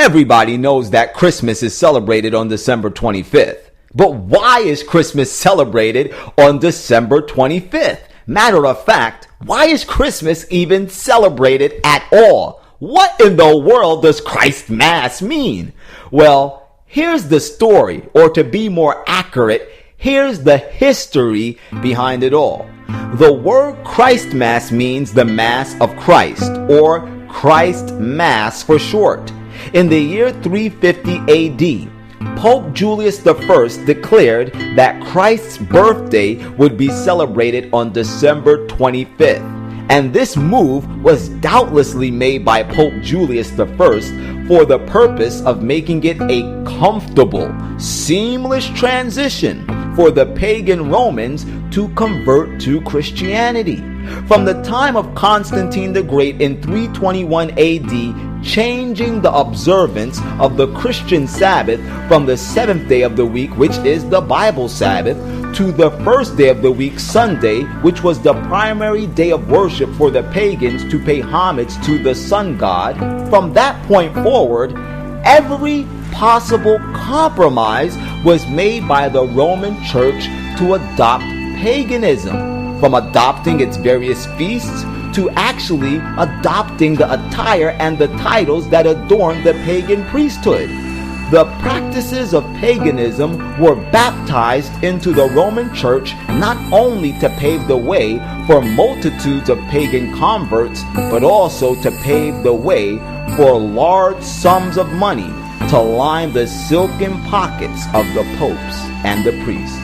Everybody knows that Christmas is celebrated on December 25th. But why is Christmas celebrated on December 25th? Matter of fact, why is Christmas even celebrated at all? What in the world does Christ Mass mean? Well, here's the story, or to be more accurate, here's the history behind it all. The word Christ Mass means the Mass of Christ, or Christ Mass for short. In the year 350 AD, Pope Julius I declared that Christ's birthday would be celebrated on December 25th. And this move was doubtlessly made by Pope Julius I for the purpose of making it a comfortable, seamless transition for the pagan Romans to convert to Christianity. From the time of Constantine the Great in 321 AD, changing the observance of the Christian Sabbath from the seventh day of the week, which is the Bible Sabbath, to the first day of the week, Sunday, which was the primary day of worship for the pagans to pay homage to the sun god. From that point forward, every possible compromise was made by the Roman Church to adopt paganism, from adopting its various feasts to actually adopting the attire and the titles that adorn the pagan priesthood. The practices of paganism were baptized into the Roman Church not only to pave the way for multitudes of pagan converts, but also to pave the way for large sums of money to line the silken pockets of the popes and the priests.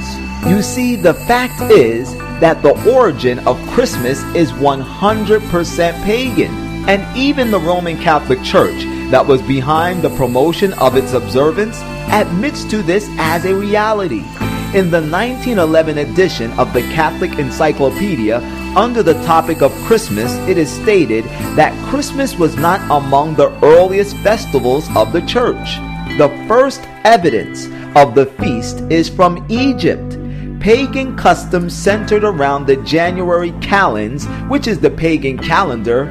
You see, the fact is that the origin of Christmas is 100% pagan, and even the Roman Catholic Church, that was behind the promotion of its observance, admits to this as a reality. In the 1911 edition of the Catholic Encyclopedia, under the topic of Christmas, it is stated that Christmas was not among the earliest festivals of the Church. The first evidence of the feast is from Egypt. Pagan customs centered around the January calends, which is the pagan calendar,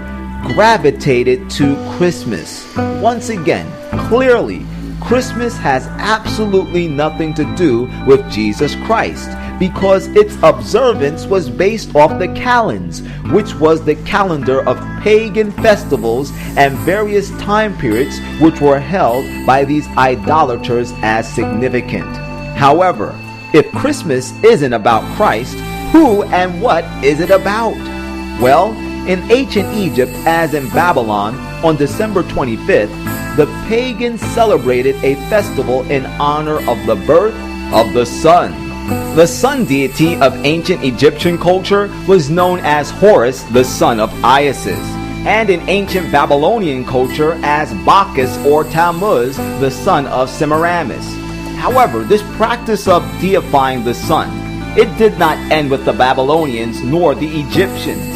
gravitated to Christmas. Once again, clearly, Christmas has absolutely nothing to do with Jesus Christ, because its observance was based off the calends, which was the calendar of pagan festivals and various time periods which were held by these idolaters as significant. However, if Christmas isn't about Christ, who and what is it about? Well, in ancient Egypt, as in Babylon, on December 25th, the pagans celebrated a festival in honor of the birth of the sun. The sun deity of ancient Egyptian culture was known as Horus, the son of Isis, and in ancient Babylonian culture as Bacchus or Tammuz, the son of Semiramis. However, this practice of deifying the sun, it did not end with the Babylonians nor the Egyptians,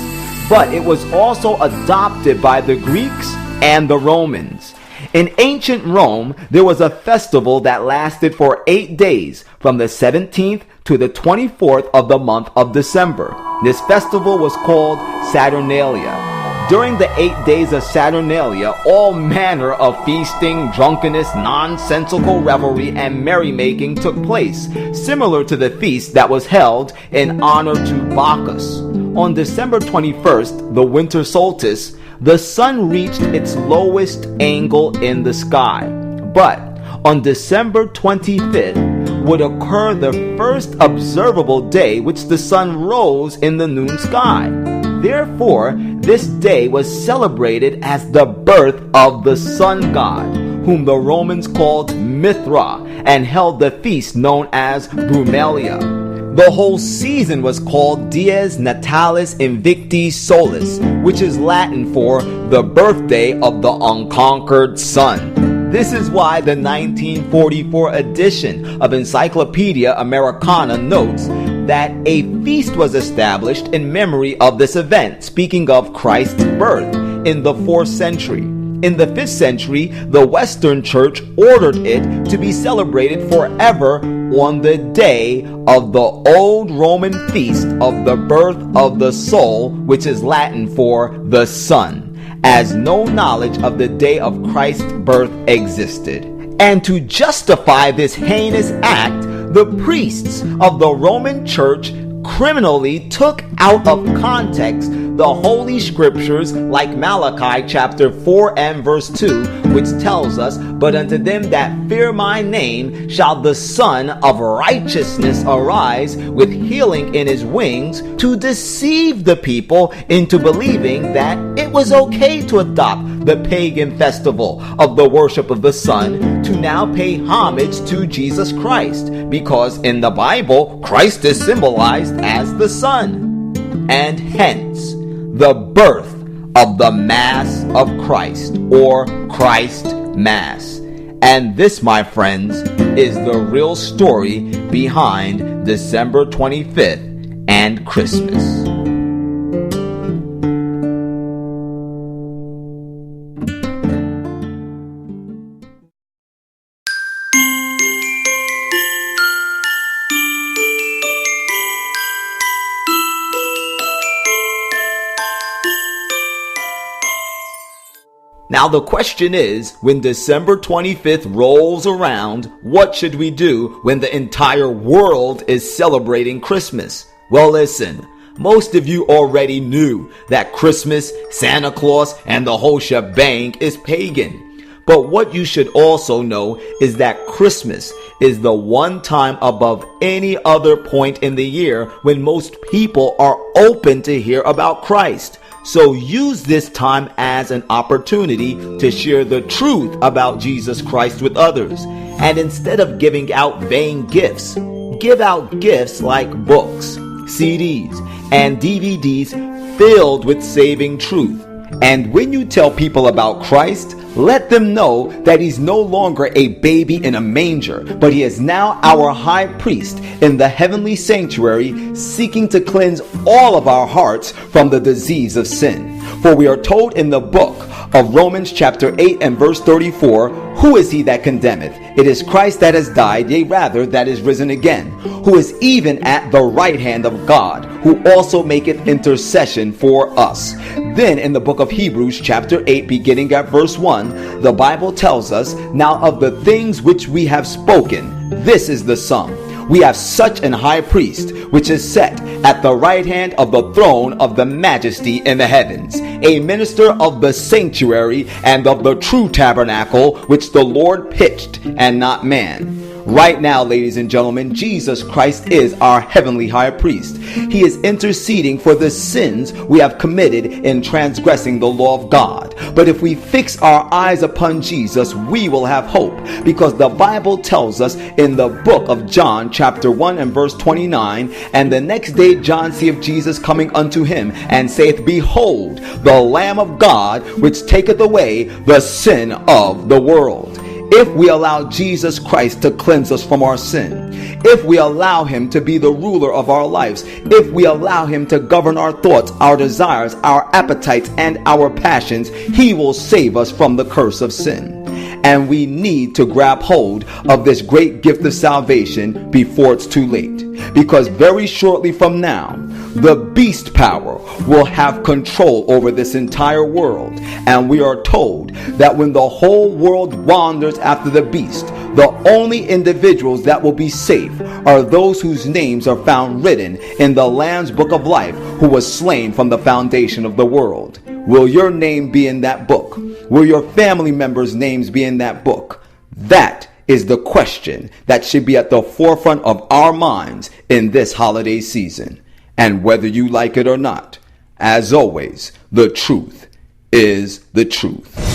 but it was also adopted by the Greeks and the Romans. In ancient Rome, there was a festival that lasted for 8 days, from the 17th to the 24th of the month of December. This festival was called Saturnalia. During the 8 days of Saturnalia, all manner of feasting, drunkenness, nonsensical revelry, and merrymaking took place, similar to the feast that was held in honor to Bacchus. On December 21st, the winter solstice, the sun reached its lowest angle in the sky. But on December 25th would occur the first observable day which the sun rose in the noon sky. Therefore, this day was celebrated as the birth of the sun god, whom the Romans called Mithra, and held the feast known as Brumalia. The whole season was called Dies Natalis Invicti Solis, which is Latin for the birthday of the unconquered sun. This is why the 1944 edition of Encyclopedia Americana notes that a feast was established in memory of this event, speaking of Christ's birth, in the 4th century. In the 5th century, the Western Church ordered it to be celebrated forever on the day of the old Roman feast of the birth of the soul, which is Latin for the sun. as no knowledge of the day of Christ's birth existed. And to justify this heinous act, the priests of the Roman Church criminally took out of context the Holy Scriptures like Malachi chapter 4 and verse 2, which tells us, "But unto them that fear my name shall the Son of Righteousness arise with healing in his wings," to deceive the people into believing that it was okay to adopt the pagan festival of the worship of the sun to now pay homage to Jesus Christ, because in the Bible, Christ is symbolized as the sun, and hence the birth of the Mass of Christ, or Christ Mass. And this, my friends, is the real story behind December 25th and Christmas. Now the question is, when December 25th rolls around, what should we do when the entire world is celebrating Christmas? Well, listen, most of you already knew that Christmas, Santa Claus, and the whole shebang is pagan. But what you should also know is that Christmas is the one time above any other point in the year when most people are open to hear about Christ. So use this time as an opportunity to share the truth about Jesus Christ with others. And instead of giving out vain gifts, give out gifts like books, CDs, and DVDs filled with saving truth. And when you tell people about Christ, let them know that he's no longer a baby in a manger, but he is now our high priest in the heavenly sanctuary, seeking to cleanse all of our hearts from the disease of sin. For we are told in the book of Romans chapter 8 and verse 34, "Who is he that condemneth? It is Christ that has died, yea rather that is risen again, who is even at the right hand of God, who also maketh intercession for us." Then in the book of Hebrews chapter 8 beginning at verse 1, the Bible tells us, "Now of the things which we have spoken, this is the sum. We have such an high priest, which is set at the right hand of the throne of the majesty in the heavens, a minister of the sanctuary and of the true tabernacle, which the Lord pitched and not man." Right now, ladies and gentlemen, Jesus Christ is our heavenly high priest. He is interceding for the sins we have committed in transgressing the law of God. But if we fix our eyes upon Jesus, we will have hope, because the Bible tells us in the book of John chapter 1 and verse 29, "And the next day John seeth Jesus coming unto him, and saith, Behold, the Lamb of God, which taketh away the sin of the world." If we allow Jesus Christ to cleanse us from our sin, if we allow him to be the ruler of our lives, if we allow him to govern our thoughts, our desires, our appetites, and our passions, he will save us from the curse of sin. And we need to grab hold of this great gift of salvation before it's too late. Because very shortly from now, the beast power will have control over this entire world. And we are told that when the whole world wanders after the beast, the only individuals that will be safe are those whose names are found written in the Lamb's book of life, who was slain from the foundation of the world. Will your name be in that book? Will your family members' names be in that book? That is the question that should be at the forefront of our minds in this holiday season. And whether you like it or not, as always, the truth is the truth.